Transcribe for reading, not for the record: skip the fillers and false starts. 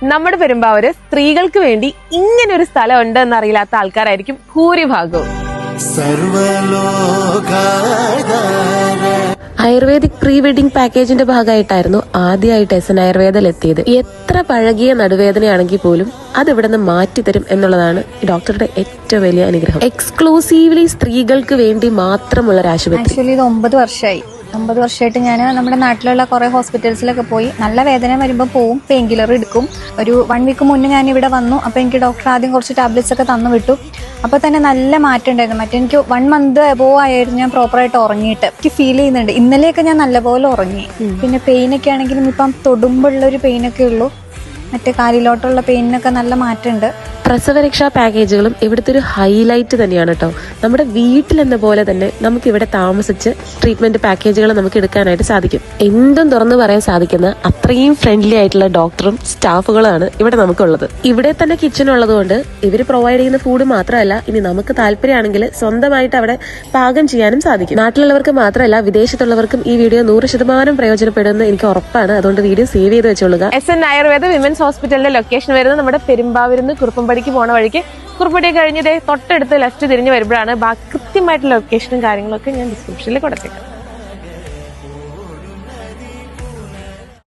നമ്മുടെ പെരുമ്പാവൂര് സ്ത്രീകൾക്ക് വേണ്ടി ഇങ്ങനെ ഒരു സ്ഥലം ഉണ്ട് എന്നറിയില്ലാത്ത ആൾക്കാരായിരിക്കും ഭൂരിഭാഗവും. ആയുർവേദിക് പ്രീ വെഡിംഗ് പാക്കേജിന്റെ ഭാഗമായിട്ടായിരുന്നു ആദ്യമായിട്ട് SN ആയുർവേദയിലെത്തിയത്. എത്ര പഴകിയ നടുവേദനയാണെങ്കിൽ പോലും അത് ഇവിടെ നിന്ന് മാറ്റിത്തരും എന്നുള്ളതാണ് ഡോക്ടറുടെ ഏറ്റവും വലിയ അനുഗ്രഹം. എക്സ്ക്ലൂസീവ്ലി സ്ത്രീകൾക്ക് വേണ്ടി മാത്രമുള്ള ഒരു ആശുപത്രി. ആക്ച്വലി ഇത് 9 വർഷമായിട്ട് ഞാൻ നമ്മുടെ നാട്ടിലുള്ള കുറെ ഹോസ്പിറ്റൽസിലൊക്കെ പോയി നല്ല വേദന വരുമ്പോൾ പോവും, പെയിൻ കില്ലർ എടുക്കും. ഒരു 1 വീക്ക് മുന്നേ ഞാൻ ഇവിടെ വന്നു. അപ്പോൾ എനിക്ക് ഡോക്ടർ ആദ്യം കുറച്ച് ടാബ്ലറ്റ്സ് ഒക്കെ തന്നു വിട്ടു. അപ്പോൾ തന്നെ നല്ല മാറ്റം ഉണ്ടായിരുന്നു. എനിക്ക് 1 മന്ത് എബോവ് ആയിരുന്നു ഞാൻ പ്രോപ്പറായിട്ട് ഉറങ്ങിയിട്ട്. എനിക്ക് ഫീൽ ചെയ്യുന്നുണ്ട്. ഇന്നലെയൊക്കെ ഞാൻ നല്ലപോലെ ഉറങ്ങി. പിന്നെ പെയിനൊക്കെ ആണെങ്കിലും ഇപ്പം തൊടുമ്പുള്ളൊരു പെയിനൊക്കെ ഉള്ളൂ. മറ്റേ കാലിലോട്ടുള്ള പെയിനൊക്കെ നല്ല മാറ്റമുണ്ട്. പ്രസവരക്ഷാ പാക്കേജുകളും ഇവിടുത്തെ ഒരു ഹൈലൈറ്റ് തന്നെയാണ് കേട്ടോ. നമ്മുടെ വീട്ടിലെന്ന പോലെ തന്നെ നമുക്ക് ഇവിടെ താമസിച്ച് ട്രീറ്റ്മെന്റ് പാക്കേജുകൾ നമുക്ക് എടുക്കാനായിട്ട് സാധിക്കും. എന്തും തുറന്നു പറയാൻ സാധിക്കുന്ന അത്രയും ഫ്രണ്ട്ലി ആയിട്ടുള്ള ഡോക്ടറും സ്റ്റാഫുകളാണ് ഇവിടെ നമുക്കുള്ളത്. ഇവിടെ തന്നെ കിച്ചൺ ഉള്ളതുകൊണ്ട് ഇവർ പ്രൊവൈഡ് ചെയ്യുന്ന ഫുഡ് മാത്രമല്ല, ഇനി നമുക്ക് താല്പര്യമാണെങ്കിൽ സ്വന്തമായിട്ട് അവിടെ പാകം ചെയ്യാനും സാധിക്കും. നാട്ടിലുള്ളവർക്ക് മാത്രമല്ല വിദേശത്തുള്ളവർക്കും ഈ വീഡിയോ 100% പ്രയോജനപ്പെടുമെന്ന് എനിക്ക് ഉറപ്പാണ്. അതുകൊണ്ട് വീഡിയോ സേവ് ചെയ്ത് വെച്ചോളുക. SN ആയുർവേദ വിമൻസ് ഹോസ്പിറ്റലിന്റെ ലൊക്കേഷൻ വരുന്നത് നമ്മുടെ പെരുമ്പാവൂരിന്ന് കുറുപ്പമ്പടിക്ക് പോണ വഴിക്ക്, കുറുപ്പടി കഴിഞ്ഞതേ തൊട്ടടുത്ത് ലെഫ്റ്റ് തിരിഞ്ഞ് വരുമ്പോഴാണ്. കൃത്യമായിട്ടുള്ള ലൊക്കേഷനും കാര്യങ്ങളൊക്കെ ഞാൻ ഡിസ്ക്രിപ്ഷനിൽ കൊടുത്തേക്കാം.